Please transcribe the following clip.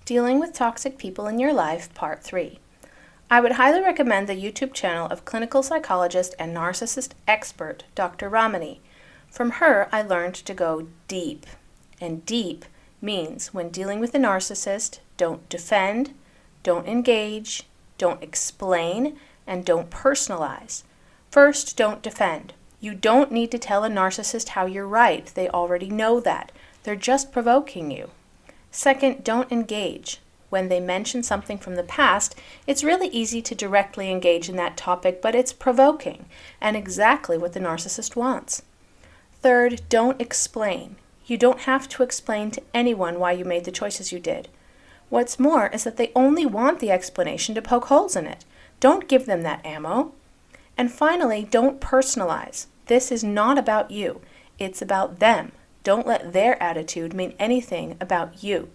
Dealing with Toxic People in Your Life, Part 3. I would highly recommend the YouTube channel of clinical psychologist and narcissist expert Dr. Ramani. From her, I learned to go deep. And deep means when dealing with a narcissist, don't defend, don't engage, don't explain, and don't personalize. First, don't defend. You don't need to tell a narcissist how you're right. They already know that. They're just provoking you. Second, don't engage. When they mention something from the past, it's really easy to directly engage in that topic, but it's provoking and exactly what the narcissist wants. Third, don't explain. You don't have to explain to anyone why you made the choices you did. What's more is that they only want the explanation to poke holes in it. Don't give them that ammo. And finally, don't personalize. This is not about you. It's about them. Don't let their attitude mean anything about you.